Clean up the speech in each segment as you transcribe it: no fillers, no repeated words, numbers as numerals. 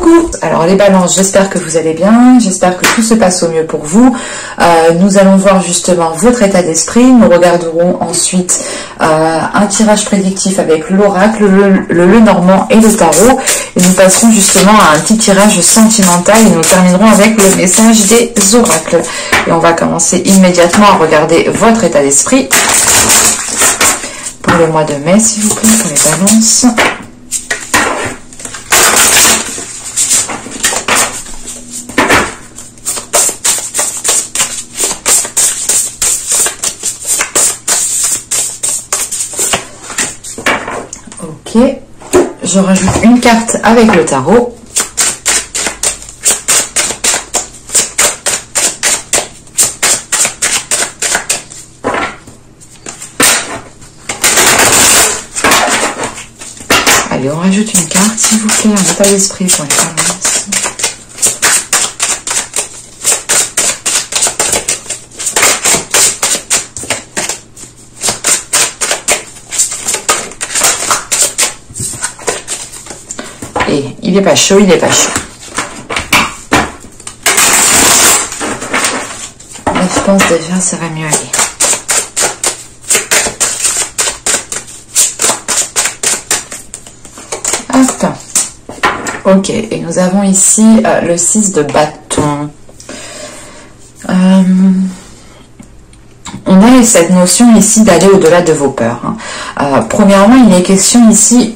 Coucou. Alors les balances, j'espère que vous allez bien, j'espère que tout se passe au mieux pour vous. Nous allons voir justement votre état d'esprit. Nous regarderons ensuite un tirage prédictif avec l'oracle, le Lenormand et le tarot. Et nous passerons justement à un petit tirage sentimental et nous terminerons avec le message des oracles. Et on va commencer immédiatement à regarder votre état d'esprit pour le mois de mai, s'il vous plaît, pour les balances. Ok, je rajoute une carte avec le tarot. Allez, on rajoute une carte, s'il vous plaît, un état d'esprit pour les balances. Et il est pas chaud, il est pas chaud. Mais je pense déjà ça va mieux aller. Hop. Ok, et nous avons ici le 6 de bâton. On a cette notion ici d'aller au-delà de vos peurs. Premièrement, il est question ici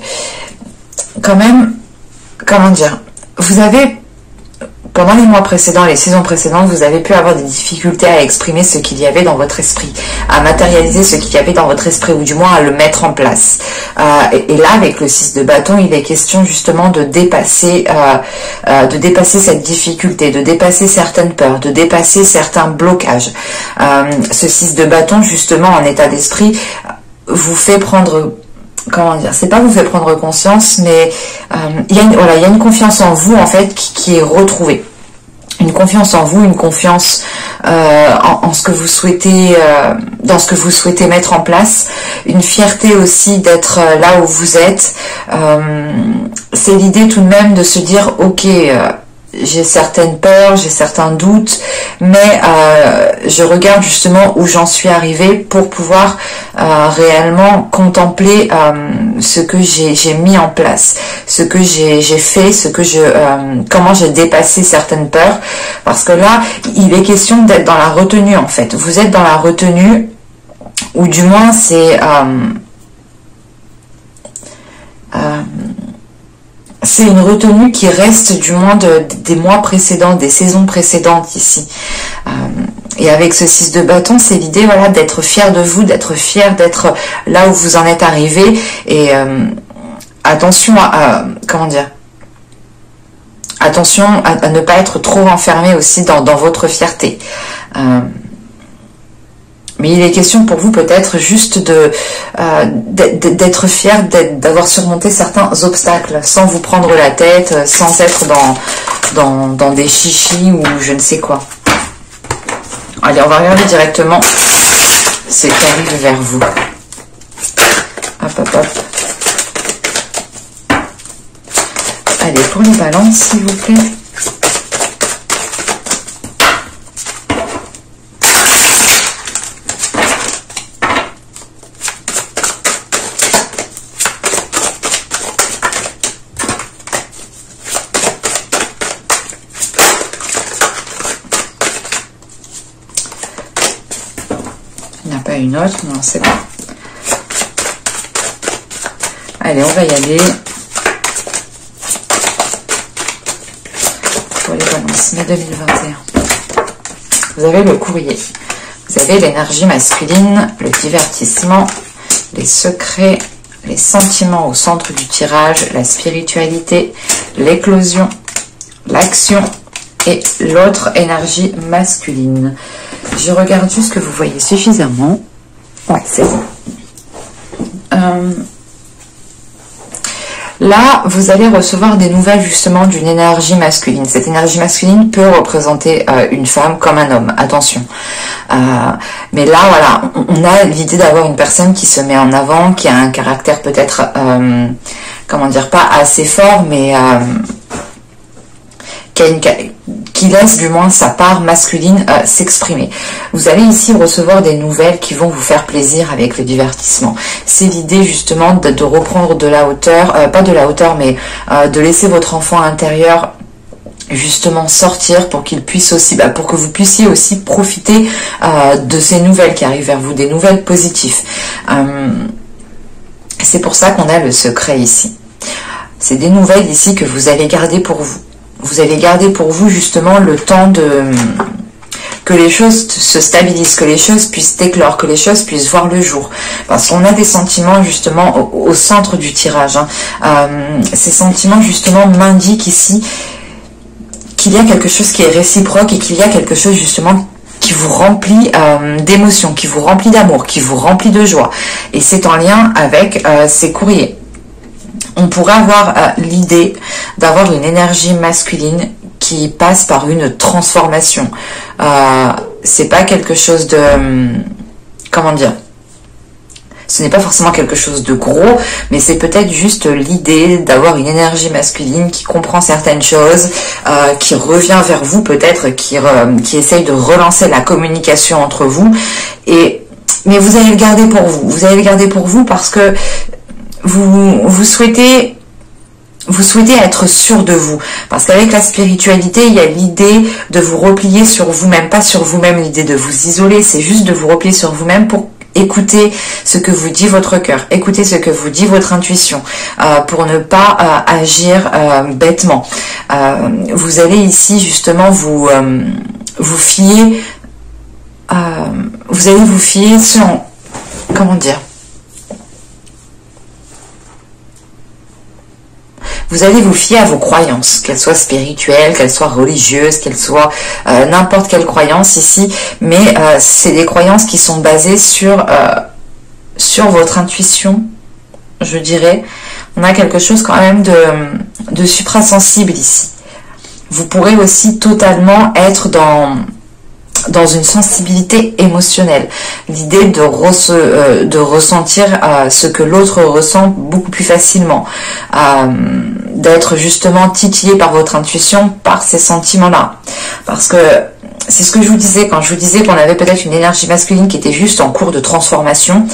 quand même, comment dire, vous avez, pendant les mois précédents, les saisons précédentes, vous avez pu avoir des difficultés à exprimer ce qu'il y avait dans votre esprit, à matérialiser ce qu'il y avait dans votre esprit, ou du moins à le mettre en place. Et là, avec le 6 de bâton, il est question justement de dépasser cette difficulté, de dépasser certaines peurs, de dépasser certains blocages. Ce 6 de bâton, justement, en état d'esprit, vous fait prendre... Comment dire, c'est pas vous fait prendre conscience, mais il y a une confiance en vous en fait qui est retrouvée. Une confiance en vous, une confiance en ce que vous souhaitez, dans ce que vous souhaitez mettre en place, une fierté aussi d'être là où vous êtes. C'est l'idée tout de même de se dire ok, j'ai certaines peurs, j'ai certains doutes, mais je regarde justement où j'en suis arrivée pour pouvoir réellement contempler ce que j'ai mis en place, ce que j'ai fait, comment j'ai dépassé certaines peurs, parce que là, il est question d'être dans la retenue en fait. Vous êtes dans la retenue, ou du moins c'est une retenue qui reste du moins des mois précédents, des saisons précédentes ici. Et avec ce 6 de bâton, c'est l'idée voilà, d'être fier de vous, d'être fier d'être là où vous en êtes arrivé. Et attention comment dire, attention à ne pas être trop enfermé aussi dans votre fierté. Mais il est question pour vous peut-être juste d'être fier d'avoir surmonté certains obstacles sans vous prendre la tête, sans être dans des chichis ou je ne sais quoi. Allez, on va regarder directement ce qui arrive vers vous. Hop, hop, hop. Allez, pour les balances, s'il vous plaît. Une autre, non c'est bon. Allez, on va y aller. Pour les balances, mai 2021. Vous avez le courrier. Vous avez l'énergie masculine, le divertissement, les secrets, les sentiments au centre du tirage, la spiritualité, l'éclosion, l'action et l'autre énergie masculine. Je regarde juste que vous voyez suffisamment. Ouais, c'est bon. Là, vous allez recevoir des nouvelles justement d'une énergie masculine. Cette énergie masculine peut représenter une femme comme un homme, attention. Mais là, voilà, on a l'idée d'avoir une personne qui se met en avant, qui a un caractère peut-être, comment dire, pas assez fort, mais qui laisse du moins sa part masculine s'exprimer. Vous allez ici recevoir des nouvelles qui vont vous faire plaisir avec le divertissement. C'est l'idée justement de reprendre de la hauteur, pas de la hauteur, mais de laisser votre enfant intérieur justement sortir pour qu'il puisse aussi, pour que vous puissiez aussi profiter de ces nouvelles qui arrivent vers vous, des nouvelles positives. C'est pour ça qu'on a le secret ici. C'est des nouvelles ici que vous allez garder pour vous. Vous allez garder pour vous justement le temps que les choses se stabilisent, que les choses puissent éclore, que les choses puissent voir le jour. Parce qu'on a des sentiments justement au centre du tirage. Ces sentiments justement m'indiquent ici qu'il y a quelque chose qui est réciproque et qu'il y a quelque chose justement qui vous remplit d'émotions, qui vous remplit d'amour, qui vous remplit de joie. Et c'est en lien avec ces courriers. On pourrait avoir l'idée d'avoir une énergie masculine qui passe par une transformation. C'est pas quelque chose de... comment dire ? Ce n'est pas forcément quelque chose de gros, mais c'est peut-être juste l'idée d'avoir une énergie masculine qui comprend certaines choses, qui revient vers vous peut-être, qui essaye de relancer la communication entre vous. Mais vous allez le garder pour vous. Vous allez le garder pour vous parce que vous souhaitez être sûr de vous. Parce qu'avec la spiritualité, il y a l'idée de vous replier sur vous-même, pas sur vous-même l'idée de vous isoler, c'est juste de vous replier sur vous-même pour écouter ce que vous dit votre cœur, écoutez ce que vous dit votre intuition, pour ne pas agir bêtement. Vous allez ici justement vous fier, vous allez vous fier sur, comment dire, vous allez vous fier à vos croyances, qu'elles soient spirituelles, qu'elles soient religieuses, qu'elles soient n'importe quelle croyance ici, mais c'est des croyances qui sont basées sur votre intuition, je dirais. On a quelque chose quand même de suprasensible ici. Vous pourrez aussi totalement être dans une sensibilité émotionnelle. L'idée de ressentir ce que l'autre ressent beaucoup plus facilement. D'être justement titillé par votre intuition, par ces sentiments-là. Parce que c'est ce que je vous disais, quand je vous disais qu'on avait peut-être une énergie masculine qui était juste en cours de transformation,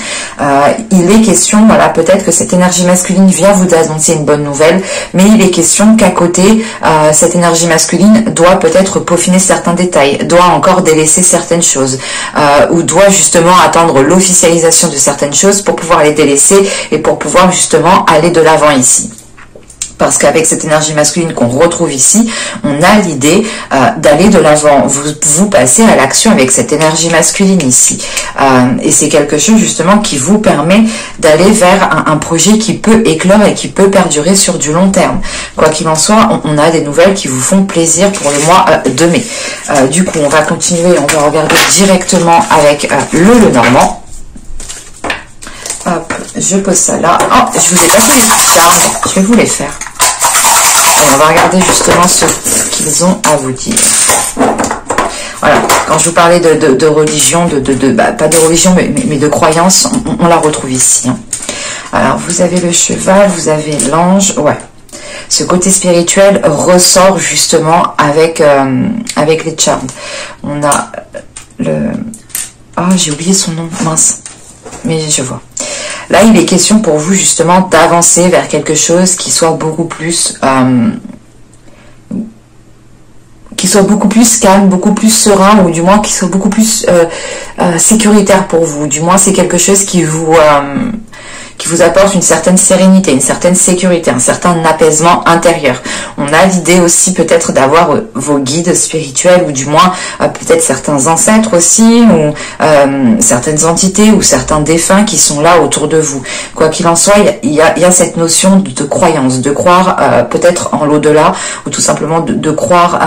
il est question, voilà, peut-être que cette énergie masculine vient vous annoncer une bonne nouvelle, mais il est question qu'à côté, cette énergie masculine doit peut-être peaufiner certains détails, doit encore délaisser certaines choses, ou doit justement attendre l'officialisation de certaines choses pour pouvoir les délaisser et pour pouvoir justement aller de l'avant ici. Parce qu'avec cette énergie masculine qu'on retrouve ici, on a l'idée d'aller de l'avant. Vous passez à l'action avec cette énergie masculine ici. Et c'est quelque chose justement qui vous permet d'aller vers un projet qui peut éclore et qui peut perdurer sur du long terme. Quoi qu'il en soit, on a des nouvelles qui vous font plaisir pour le mois de mai. Du coup, on va continuer, on va regarder directement avec le Lenormand. Hop, je pose ça là. Oh, je vous ai pas fait les petits charmes. Je vais vous les faire. On va regarder justement ce qu'ils ont à vous dire. Voilà, quand je vous parlais de religion, pas de religion, mais de croyance, on la retrouve ici. Hein. Alors, vous avez le cheval, vous avez l'ange, ouais. Ce côté spirituel ressort justement avec les charms. On a le... Ah, j'ai oublié son nom, mince. Mais je vois. Là, il est question pour vous justement d'avancer vers quelque chose qui soit beaucoup plus calme, beaucoup plus serein, ou du moins qui soit beaucoup plus sécuritaire pour vous. Du moins, c'est quelque chose qui vous apporte une certaine sérénité, une certaine sécurité, un certain apaisement intérieur. On a l'idée aussi peut-être d'avoir vos guides spirituels, ou du moins peut-être certains ancêtres aussi, ou certaines entités ou certains défunts qui sont là autour de vous. Quoi qu'il en soit, il y a cette notion de croyance, de croire peut-être en l'au-delà, ou tout simplement de croire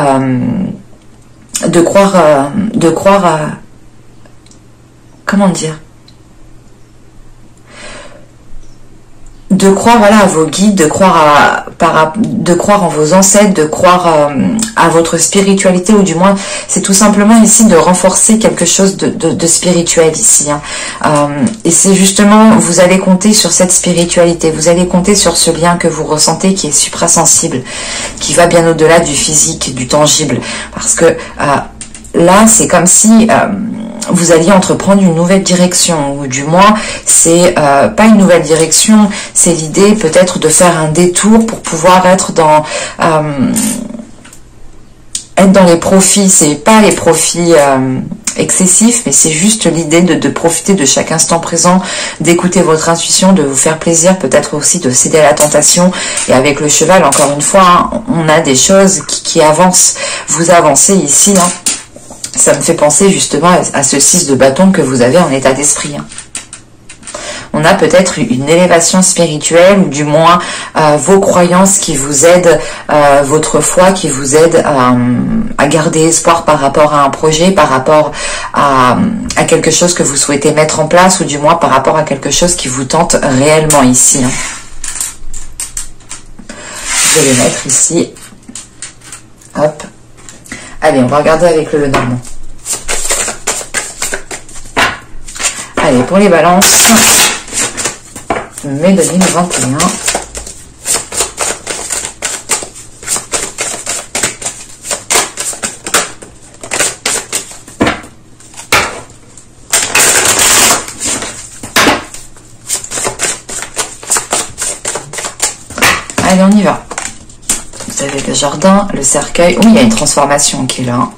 de croire voilà, à vos guides, de croire en vos ancêtres, de croire à votre spiritualité, ou du moins c'est tout simplement ici de renforcer quelque chose de spirituel ici. Et c'est justement, vous allez compter sur cette spiritualité, vous allez compter sur ce lien que vous ressentez qui est suprasensible, qui va bien au-delà du physique, du tangible, parce que là c'est comme si vous alliez entreprendre une nouvelle direction, ou du moins c'est pas une nouvelle direction, c'est l'idée peut-être de faire un détour pour pouvoir être dans les profits. C'est pas les profits excessifs, mais c'est juste l'idée de profiter de chaque instant présent, d'écouter votre intuition, de vous faire plaisir, peut-être aussi de céder à la tentation. Et avec le cheval, encore une fois, on a des choses qui avancent. Vous avancez ici, ça me fait penser justement à ce 6 de bâton que vous avez en état d'esprit. On a peut-être une élévation spirituelle, ou du moins vos croyances qui vous aident, votre foi qui vous aide à garder espoir par rapport à un projet, par rapport à quelque chose que vous souhaitez mettre en place, ou du moins par rapport à quelque chose qui vous tente réellement ici. Je vais les mettre ici. Hop. Allez, on va regarder avec le Lenormand. Allez, pour les balances, mai 2021. Allez, on y va. Vous avez le jardin, le cercueil. Oui, il y a une transformation qui est là.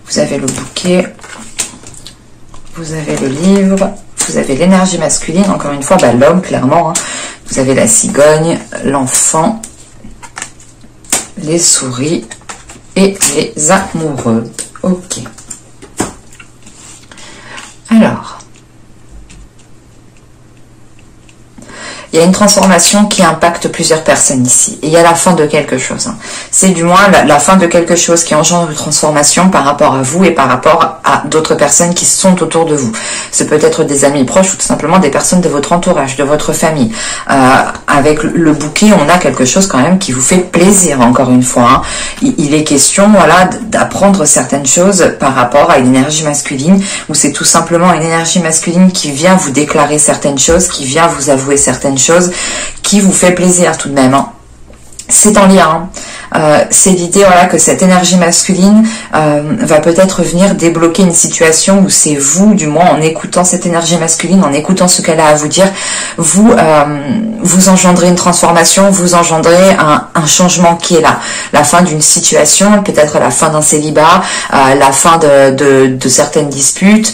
Vous avez le bouquet. Vous avez le livre. Vous avez l'énergie masculine. Encore une fois, l'homme, clairement. Vous avez la cigogne, l'enfant, les souris et les amoureux. Ok. Alors. Il y a une transformation qui impacte plusieurs personnes ici. Et il y a la fin de quelque chose. C'est du moins la fin de quelque chose qui engendre une transformation par rapport à vous et par rapport à d'autres personnes qui sont autour de vous. Ce peut être des amis proches ou tout simplement des personnes de votre entourage, de votre famille. Avec le bouquet, on a quelque chose quand même qui vous fait plaisir, encore une fois. Il est question d'apprendre certaines choses par rapport à une énergie masculine, où c'est tout simplement une énergie masculine qui vient vous déclarer certaines choses, qui vient vous avouer certaines choses, qui vous fait plaisir tout de même. C'est en lien. C'est l'idée que cette énergie masculine va peut-être venir débloquer une situation où c'est vous, du moins en écoutant cette énergie masculine, en écoutant ce qu'elle a à vous dire, vous engendrez une transformation, vous engendrez un changement qui est là. La fin d'une situation, peut-être la fin d'un célibat, la fin de certaines disputes.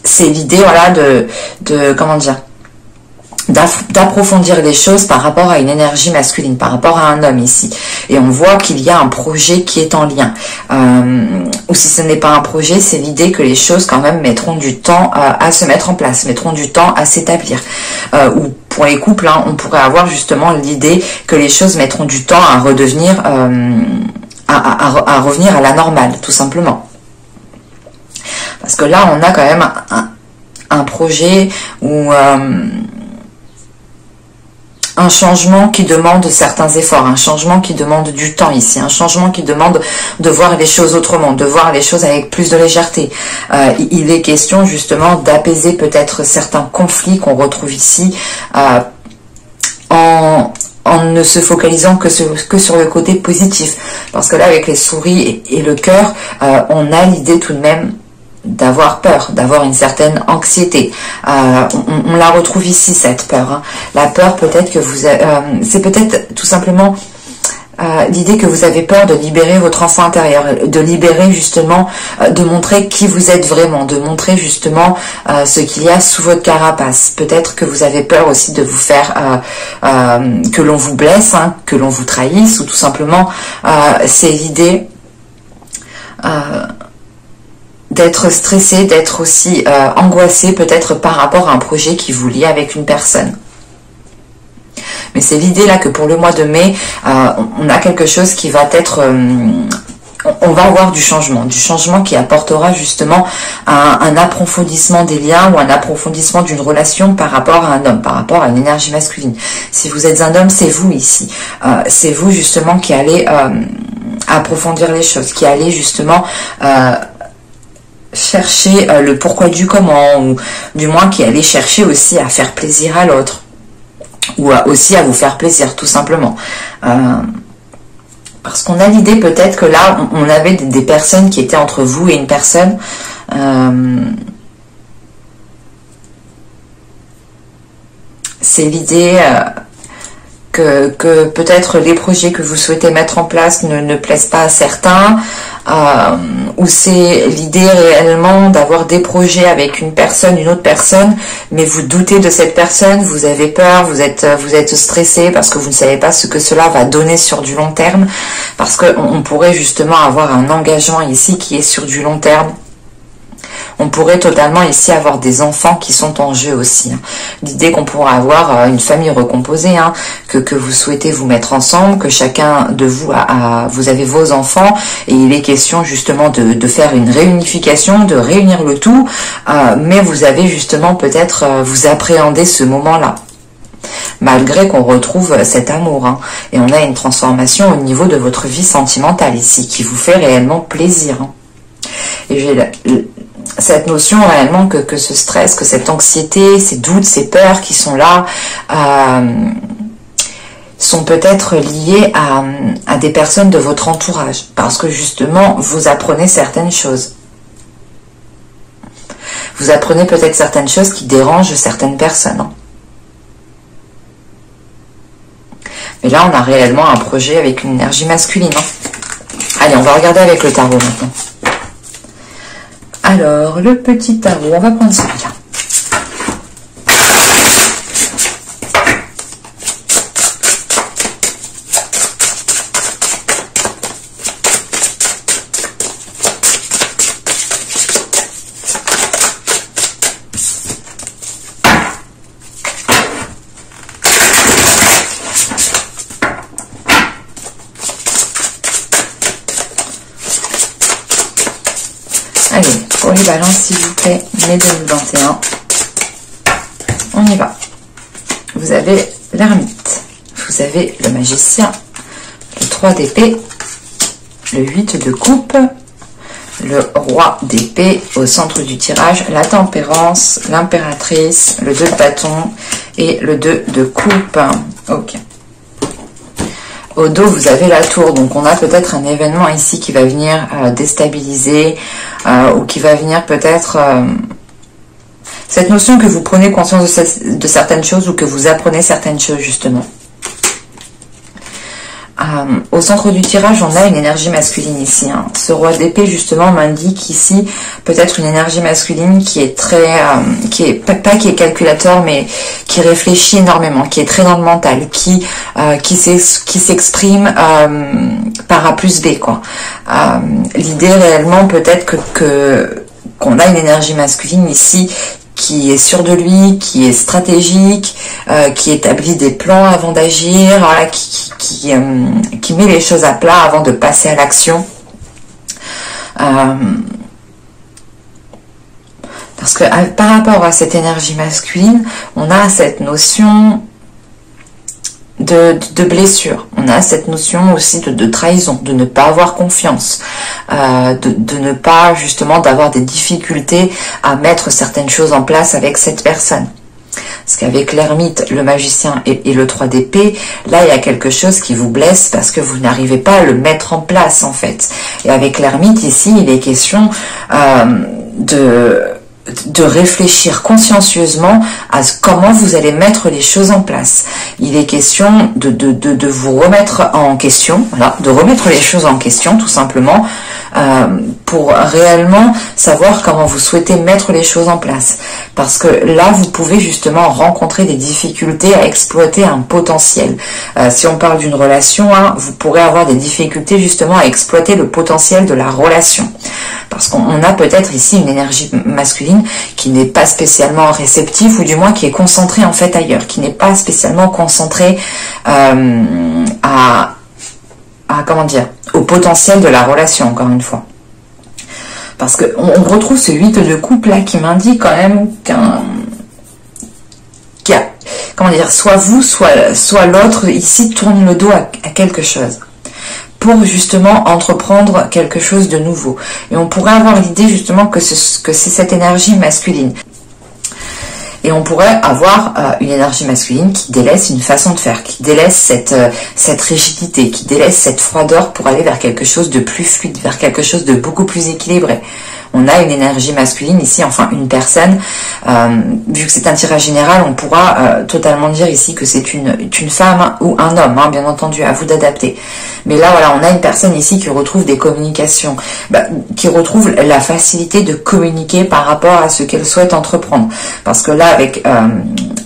C'est l'idée de comment dire, d'approfondir les choses par rapport à une énergie masculine, par rapport à un homme ici. Et on voit qu'il y a un projet qui est en lien. Ou si ce n'est pas un projet, c'est l'idée que les choses quand même mettront du temps à se mettre en place, mettront du temps à s'établir. Ou pour les couples, on pourrait avoir justement l'idée que les choses mettront du temps à redevenir, à revenir à la normale, tout simplement. Parce que là, on a quand même un projet où un changement qui demande certains efforts, un changement qui demande du temps ici, un changement qui demande de voir les choses autrement, de voir les choses avec plus de légèreté. Il est question justement d'apaiser peut-être certains conflits qu'on retrouve ici en ne se focalisant que sur le côté positif. Parce que là, avec les souris et le cœur, on a l'idée tout de même d'avoir peur, d'avoir une certaine anxiété. On la retrouve ici, cette peur. La peur, peut-être que c'est peut-être tout simplement l'idée que vous avez peur de libérer votre enfant intérieur, de libérer justement, de montrer qui vous êtes vraiment, de montrer justement ce qu'il y a sous votre carapace. Peut-être que vous avez peur aussi de vous faire, que l'on vous blesse, que l'on vous trahisse, ou tout simplement, c'est l'idée d'être stressé, d'être aussi angoissé peut-être par rapport à un projet qui vous lie avec une personne. Mais c'est l'idée là que pour le mois de mai, on a quelque chose qui va être on va avoir du changement qui apportera justement un approfondissement des liens ou un approfondissement d'une relation par rapport à un homme, par rapport à une énergie masculine. Si vous êtes un homme, c'est vous ici. C'est vous justement qui allez approfondir les choses, qui allez justement chercher le pourquoi du comment, ou du moins qui allez chercher aussi à faire plaisir à l'autre, ou aussi à vous faire plaisir tout simplement. Parce qu'on a l'idée peut-être que là, on avait des personnes qui étaient entre vous et une personne. C'est l'idée que peut-être les projets que vous souhaitez mettre en place ne plaisent pas à certains. Ou c'est l'idée réellement d'avoir des projets avec une autre personne, mais vous doutez de cette personne, vous avez peur, vous êtes stressé parce que vous ne savez pas ce que cela va donner sur du long terme, parce qu'on pourrait justement avoir un engagement ici qui est sur du long terme. On pourrait totalement ici avoir des enfants qui sont en jeu aussi. L'idée qu'on pourra avoir une famille recomposée, que vous souhaitez vous mettre ensemble, que chacun de vous vous avez vos enfants, et il est question justement de faire une réunification, de réunir le tout, mais vous avez justement peut-être, vous appréhendez ce moment-là. Malgré qu'on retrouve cet amour, et on a une transformation au niveau de votre vie sentimentale ici, qui vous fait réellement plaisir. Et j'ai cette notion réellement que ce stress, que cette anxiété, ces doutes, ces peurs qui sont là, sont peut-être liés à des personnes de votre entourage, parce que justement, vous apprenez certaines choses. Vous apprenez peut-être certaines choses qui dérangent certaines personnes. Mais là, on a réellement un projet avec une énergie masculine. Allez, on va regarder avec le tarot maintenant. Alors, le petit tarot, on va prendre celui-là. Allez, pour les balances, s'il vous plaît, mai 2021. On y va. Vous avez l'ermite, vous avez le magicien, le 3 d'épée, le 8 de coupe, le roi d'épée au centre du tirage, la tempérance, l'impératrice, le 2 de bâton et le 2 de coupe. Ok. Au dos, vous avez la tour, donc on a peut-être un événement ici qui va venir déstabiliser ou qui va venir peut-être... cette notion que vous prenez conscience de certaines choses ou que vous apprenez certaines choses, justement. Au centre du tirage, on a une énergie masculine ici. Ce roi d'épée, justement, m'indique ici peut-être une énergie masculine qui est très... qui est calculateur, mais qui réfléchit énormément, qui est très dans le mental, qui s'exprime par A plus B, quoi. L'idée réellement, peut-être qu'on a une énergie masculine ici qui est sûr de lui, qui est stratégique, qui établit des plans avant d'agir, voilà, qui met les choses à plat avant de passer à l'action. Parce que par rapport à cette énergie masculine, on a cette notion de blessure. On a cette notion aussi de trahison, de ne pas avoir confiance, de ne pas justement d'avoir des difficultés à mettre certaines choses en place avec cette personne. Parce qu'avec l'ermite, le magicien et le 3 d'épée, là il y a quelque chose qui vous blesse parce que vous n'arrivez pas à le mettre en place en fait. Et avec l'ermite ici, il est question de réfléchir consciencieusement à comment vous allez mettre les choses en place. Il est question de vous remettre en question, voilà, de remettre les choses en question tout simplement pour réellement savoir comment vous souhaitez mettre les choses en place. Parce que là, vous pouvez justement rencontrer des difficultés à exploiter un potentiel. Si on parle d'une relation, vous pourrez avoir des difficultés justement à exploiter le potentiel de la relation. Parce qu'on a peut-être ici une énergie masculine qui n'est pas spécialement réceptive, ou du moins qui est concentrée en fait ailleurs, qui n'est pas spécialement concentrée à comment dire, au potentiel de la relation, encore une fois. Parce qu'on retrouve ce 8 de coupe là qui m'indique quand même comment dire, soit vous, soit l'autre ici tourne le dos à quelque chose pour justement entreprendre quelque chose de nouveau. Et on pourrait avoir l'idée justement que c'est cette énergie masculine. Et on pourrait avoir une énergie masculine qui délaisse une façon de faire, qui délaisse cette rigidité, qui délaisse cette froideur pour aller vers quelque chose de plus fluide, vers quelque chose de beaucoup plus équilibré. On a une énergie masculine ici, enfin une personne, vu que c'est un tirage général, on pourra totalement dire ici que c'est une femme ou un homme, hein, bien entendu, à vous d'adapter. Mais là, voilà, on a une personne ici qui retrouve des communications, qui retrouve la facilité de communiquer par rapport à ce qu'elle souhaite entreprendre. Parce que là, avec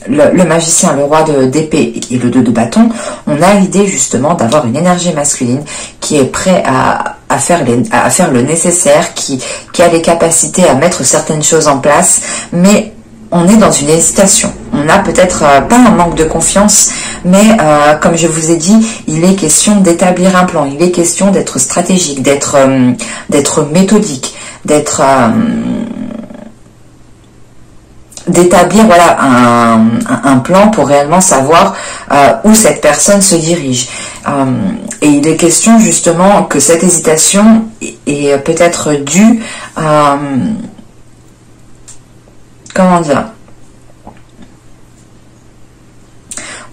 le magicien, le roi d'épée et le 2 de bâton, on a l'idée justement d'avoir une énergie masculine qui est prêt à faire le nécessaire, qui a les capacités à mettre certaines choses en place, mais on est dans une hésitation. On a peut-être pas un manque de confiance, mais comme je vous ai dit, il est question d'établir un plan, il est question d'être stratégique, d'être méthodique, d'établir voilà un plan pour réellement savoir où cette personne se dirige. Et il est question justement que cette hésitation est peut-être due à comment dire,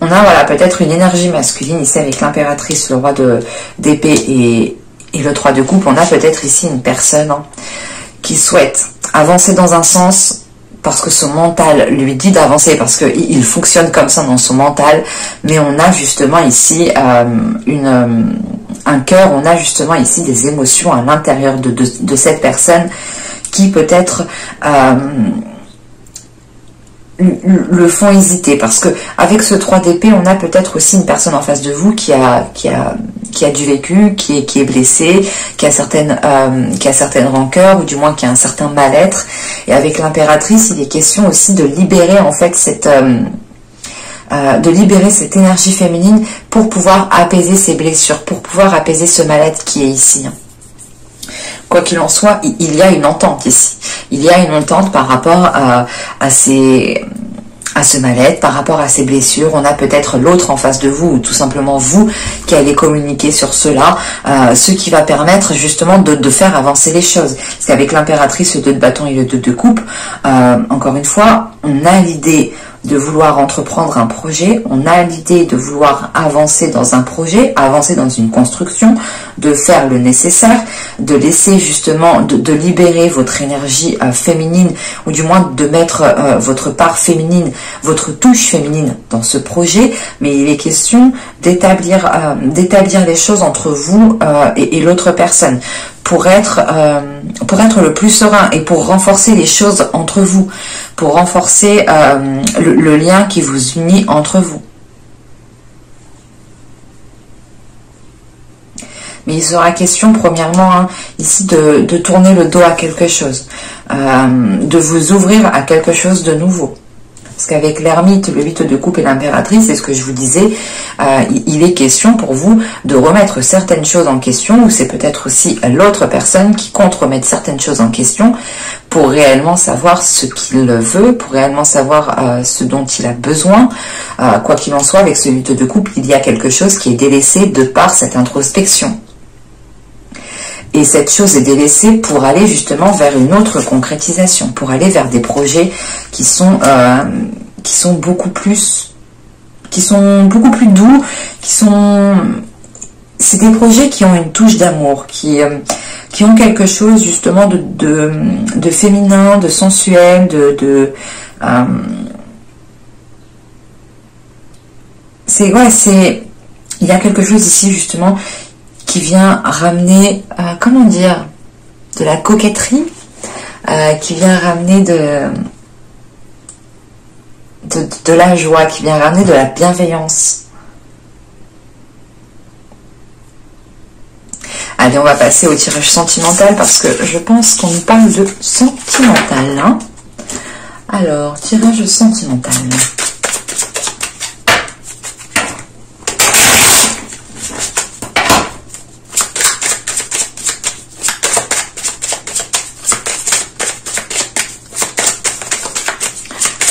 on a voilà peut-être une énergie masculine ici avec l'impératrice, le roi d'épée et le 3 de coupe. On a peut-être ici une personne qui souhaite avancer dans un sens parce que son mental lui dit d'avancer, parce qu'il fonctionne comme ça dans son mental, mais on a justement ici un cœur, on a justement ici des émotions à l'intérieur de cette personne qui peut-être le font hésiter, parce que avec ce 3 d'épée, on a peut-être aussi une personne en face de vous qui a du vécu, qui est blessée, qui a certaines rancœurs, ou du moins qui a un certain mal-être. Et avec l'impératrice, il est question aussi de libérer en fait cette énergie féminine pour pouvoir apaiser ces blessures, pour pouvoir apaiser ce mal-être qui est ici. Quoi qu'il en soit, il y a une entente ici. Il y a une entente par rapport à ce mal-être, par rapport à ces blessures. On a peut-être l'autre en face de vous, ou tout simplement vous, qui allez communiquer sur cela, ce qui va permettre justement de faire avancer les choses. Parce qu'avec l'impératrice, le 2 de bâton et le 2 de coupe, encore une fois, on a l'idée de vouloir entreprendre un projet, on a l'idée de vouloir avancer dans un projet, avancer dans une construction, de faire le nécessaire, de laisser justement, de libérer votre énergie féminine, ou du moins de mettre votre part féminine, votre touche féminine dans ce projet, mais il est question d'établir les choses entre vous et l'autre personne, pour être le plus serein et pour renforcer les choses entre vous, pour renforcer le lien qui vous unit entre vous. Mais il sera question, premièrement, ici de tourner le dos à quelque chose, de vous ouvrir à quelque chose de nouveau. Parce qu'avec l'ermite, le 8 de coupe et l'impératrice, c'est ce que je vous disais, il est question pour vous de remettre certaines choses en question, ou c'est peut-être aussi l'autre personne qui compte remettre certaines choses en question pour réellement savoir ce qu'il veut, pour réellement savoir ce dont il a besoin. Quoi qu'il en soit, avec ce 8 de coupe, il y a quelque chose qui est délaissé de par cette introspection. Et cette chose est délaissée pour aller justement vers une autre concrétisation, pour aller vers des projets qui sont beaucoup plus doux, c'est des projets qui ont une touche d'amour, qui ont quelque chose justement de féminin, de sensuel, il y a quelque chose ici justement qui vient ramener, comment dire, de la coquetterie, qui vient ramener de la joie, qui vient ramener de la bienveillance. Allez, on va passer au tirage sentimental parce que je pense qu'on nous parle de sentimental. Hein. Alors, tirage sentimental.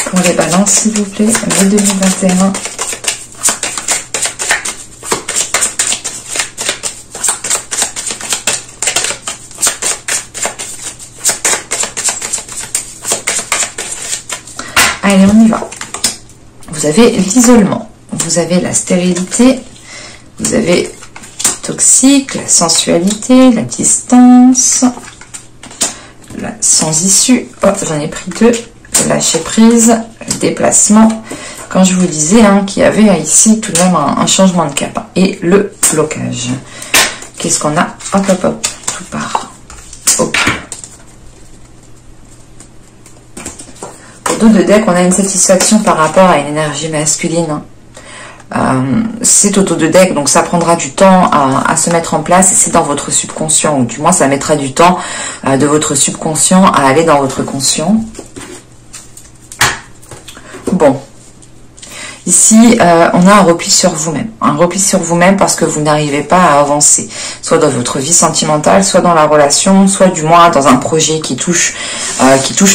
Pour les balances, s'il vous plaît, mai 2021. Allez, on y va. Vous avez l'isolement, vous avez la stérilité, vous avez toxique, la sensualité, la distance, la sans issue. Oh, j'en ai pris deux. Le lâcher prise, le déplacement. Quand je vous disais qu'il y avait ici tout de même un changement de cap. Et le blocage. Qu'est-ce qu'on a? Hop, hop, hop. Tout part. Hop. Au dos de deck, on a une satisfaction par rapport à une énergie masculine. C'est au dos de deck, donc ça prendra du temps à se mettre en place. C'est dans votre subconscient, ou du moins ça mettra du temps de votre subconscient à aller dans votre conscient. Bon, ici on a un repli sur vous-même, parce que vous n'arrivez pas à avancer, soit dans votre vie sentimentale, soit dans la relation, soit du moins dans un projet qui touche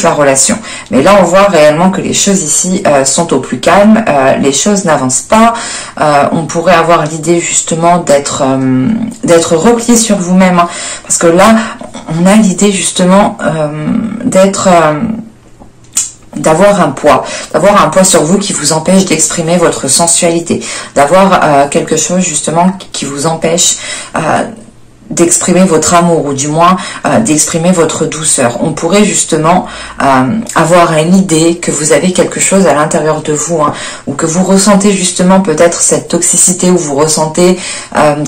la relation. Mais là on voit réellement que les choses ici sont au plus calme, les choses n'avancent pas. On pourrait avoir l'idée justement d'être replié sur vous-même, parce que là on a l'idée justement d'avoir un poids sur vous qui vous empêche d'exprimer votre sensualité, d'avoir quelque chose justement qui vous empêche d'exprimer votre amour, ou du moins d'exprimer votre douceur. On pourrait justement avoir une idée que vous avez quelque chose à l'intérieur de vous, ou que vous ressentez justement peut-être cette toxicité, ou vous ressentez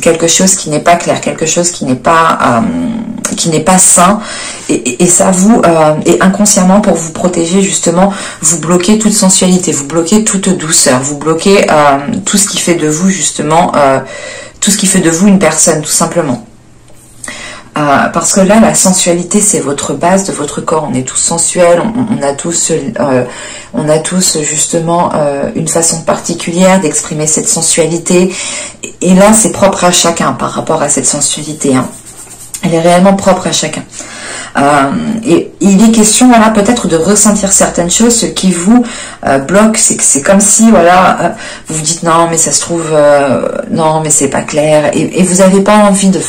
quelque chose qui n'est pas clair, quelque chose qui n'est pas sain, et ça vous et inconsciemment, pour vous protéger justement, vous bloquez toute sensualité, vous bloquez toute douceur, vous bloquez tout ce qui fait de vous justement tout ce qui fait de vous une personne, tout simplement. Parce que là, la sensualité, c'est votre base de votre corps. On est tous sensuels, on a tous justement une façon particulière d'exprimer cette sensualité. Et là, c'est propre à chacun par rapport à cette sensualité. Elle est réellement propre à chacun. Et il est question, voilà, peut-être de ressentir certaines choses. Ce qui vous bloque, c'est comme si, voilà, vous vous dites non, mais ça se trouve, non, mais c'est pas clair, et vous n'avez pas envie de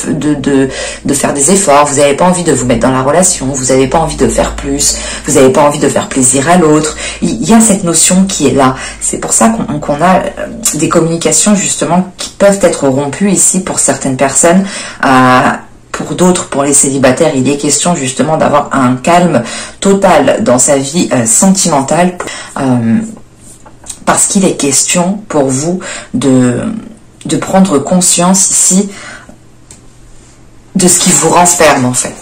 faire des efforts, vous n'avez pas envie de vous mettre dans la relation, vous n'avez pas envie de faire plus, vous n'avez pas envie de faire plaisir à l'autre. Il y a cette notion qui est là. C'est pour ça qu'on a des communications justement qui peuvent être rompues ici pour certaines personnes. Pour d'autres, pour les célibataires, il est question justement d'avoir un calme total dans sa vie sentimentale, parce qu'il est question pour vous de prendre conscience ici de ce qui vous renferme en fait.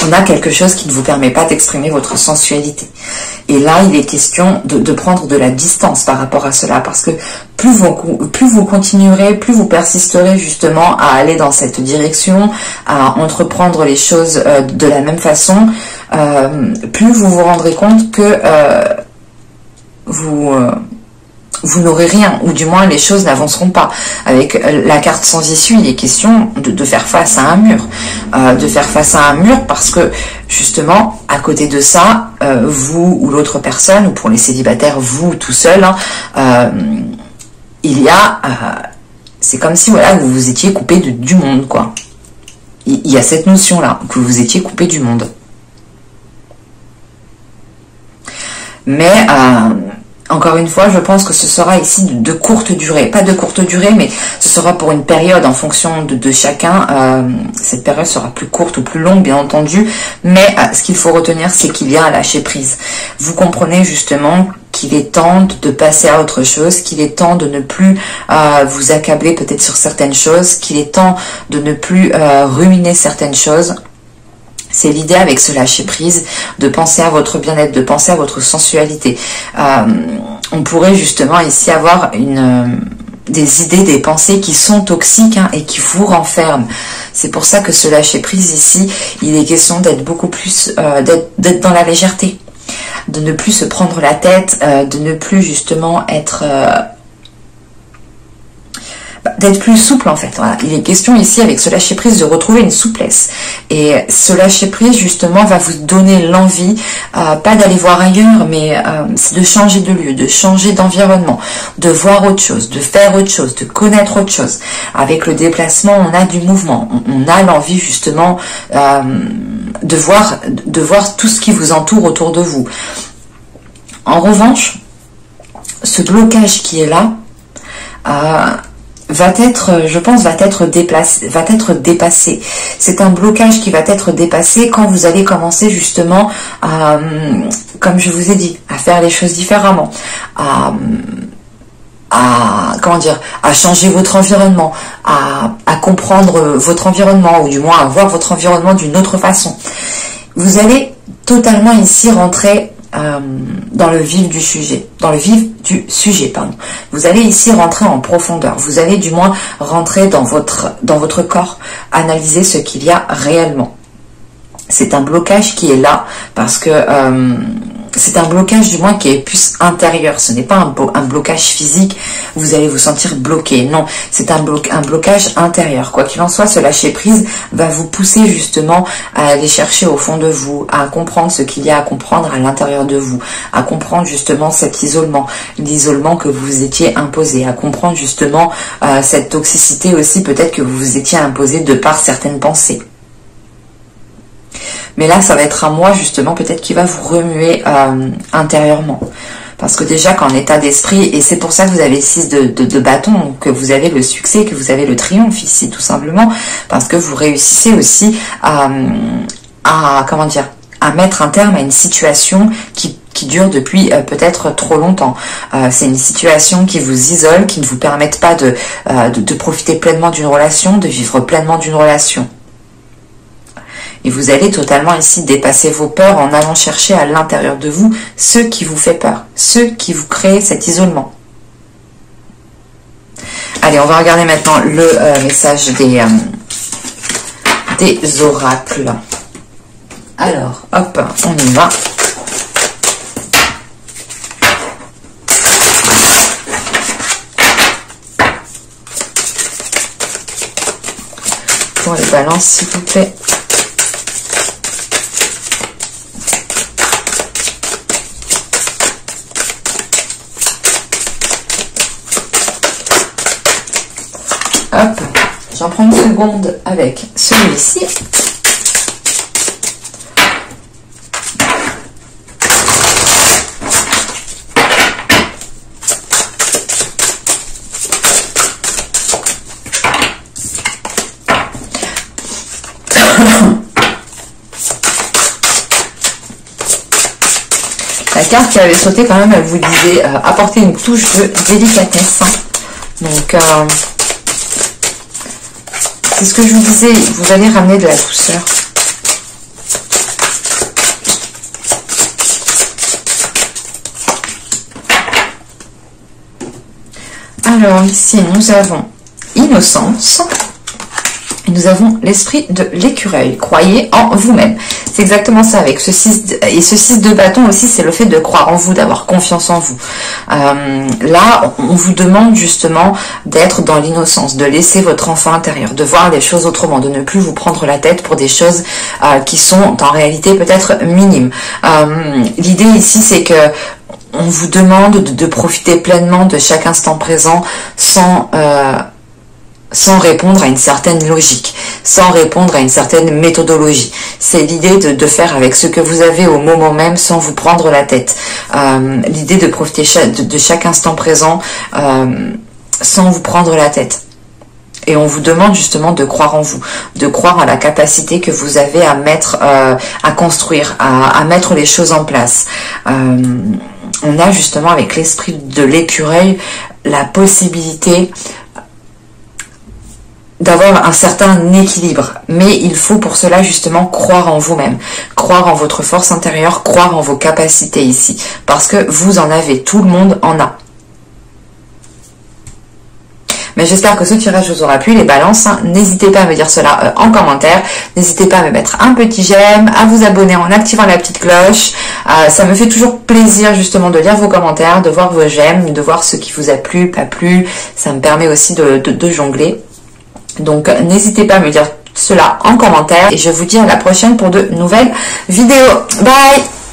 On a quelque chose qui ne vous permet pas d'exprimer votre sensualité. Et là, il est question de prendre de la distance par rapport à cela, parce que plus vous continuerez, plus vous persisterez justement à aller dans cette direction, à entreprendre les choses de la même façon, plus vous vous rendrez compte que vous n'aurez rien, ou du moins les choses n'avanceront pas. Avec la carte sans issue, il est question de faire face à un mur. Parce que justement, à côté de ça, vous ou l'autre personne, ou pour les célibataires, vous tout seul, il y a... c'est comme si voilà, vous vous étiez coupé du monde, quoi. Il y a cette notion-là, que vous étiez coupé du monde. Mais... encore une fois, je pense que ce sera ici de courte durée. Pas de courte durée, mais ce sera pour une période en fonction de chacun. Cette période sera plus courte ou plus longue, bien entendu. Mais ce qu'il faut retenir, c'est qu'il y a un lâcher prise. Vous comprenez justement qu'il est temps de passer à autre chose, qu'il est temps de ne plus vous accabler peut-être sur certaines choses, qu'il est temps de ne plus ruminer certaines choses. C'est l'idée avec ce lâcher prise, de penser à votre bien-être, de penser à votre sensualité. On pourrait justement ici avoir des idées, des pensées qui sont toxiques et qui vous renferment. C'est pour ça que ce lâcher prise ici, il est question d'être beaucoup plus, d'être dans la légèreté, de ne plus se prendre la tête, de ne plus justement être... d'être plus souple en fait. Voilà. Il est question ici avec ce lâcher prise de retrouver une souplesse. Et ce lâcher prise justement va vous donner l'envie, pas d'aller voir ailleurs, mais c'est de changer de lieu, de changer d'environnement, de voir autre chose, de faire autre chose, de connaître autre chose. Avec le déplacement, on a du mouvement, on a l'envie justement de voir tout ce qui vous entoure autour de vous. En revanche, ce blocage qui est là va être dépassé. C'est un blocage qui va être dépassé quand vous allez commencer justement comme je vous ai dit, à faire les choses différemment, à changer votre environnement, à comprendre votre environnement, ou du moins à voir votre environnement d'une autre façon. Vous allez totalement ici rentrer dans le vif du sujet, Vous allez ici rentrer en profondeur. Vous allez du moins rentrer dans votre corps, analyser ce qu'il y a réellement. C'est un blocage qui est là parce que c'est un blocage du moins qui est plus intérieur. Ce n'est pas un blocage physique, vous allez vous sentir bloqué. Non, c'est un blocage intérieur. Quoi qu'il en soit, ce lâcher prise va vous pousser justement à aller chercher au fond de vous, à comprendre ce qu'il y a à comprendre à l'intérieur de vous, à comprendre justement cet isolement, l'isolement que vous vous étiez imposé, à comprendre justement cette toxicité aussi peut-être que vous vous étiez imposé de par certaines pensées. Mais là, ça va être à moi, justement, peut-être qui va vous remuer intérieurement. Parce que déjà, qu'en état d'esprit, et c'est pour ça que vous avez 6 de bâton, que vous avez le succès, que vous avez le triomphe ici, tout simplement, parce que vous réussissez aussi à mettre un terme à une situation qui dure depuis peut-être trop longtemps. C'est une situation qui vous isole, qui ne vous permette pas de profiter pleinement d'une relation, de vivre pleinement d'une relation. Et vous allez totalement ici dépasser vos peurs en allant chercher à l'intérieur de vous ce qui vous fait peur, ce qui vous crée cet isolement. Allez, on va regarder maintenant le message des oracles. Alors, hop, on y va. Pour les balances, s'il vous plaît. Hop, j'en prends une seconde avec celui-ci. La carte qui avait sauté quand même, elle vous disait apporter une touche de délicatesse. Donc, c'est ce que je vous disais, vous allez ramener de la douceur. Alors ici, nous avons innocence. Et nous avons l'esprit de l'écureuil. Croyez en vous-même. C'est exactement ça avec ce 6. Et ce 6 de bâton aussi, c'est le fait de croire en vous, d'avoir confiance en vous. Là, on vous demande justement d'être dans l'innocence, de laisser votre enfant intérieur, de voir les choses autrement, de ne plus vous prendre la tête pour des choses qui sont en réalité peut-être minimes. L'idée ici, c'est que on vous demande de profiter pleinement de chaque instant présent sans répondre à une certaine logique, sans répondre à une certaine méthodologie. C'est l'idée de faire avec ce que vous avez au moment même sans vous prendre la tête. L'idée de profiter de chaque instant présent sans vous prendre la tête. Et on vous demande justement de croire en vous, de croire à la capacité que vous avez à mettre, à construire, à mettre les choses en place. On a justement avec l'esprit de l'écureuil la possibilité d'avoir un certain équilibre, mais il faut pour cela justement croire en vous-même, croire en votre force intérieure, croire en vos capacités ici, parce que vous en avez, tout le monde en a. Mais j'espère que ce tirage vous aura plu, les balances. Hein. N'hésitez pas à me dire cela en commentaire. N'hésitez pas à me mettre un petit j'aime, à vous abonner en activant la petite cloche. Ça me fait toujours plaisir justement de lire vos commentaires, de voir vos j'aime, de voir ce qui vous a plu, pas plu. Ça me permet aussi de jongler. Donc n'hésitez pas à me dire cela en commentaire. Et je vous dis à la prochaine pour de nouvelles vidéos. Bye!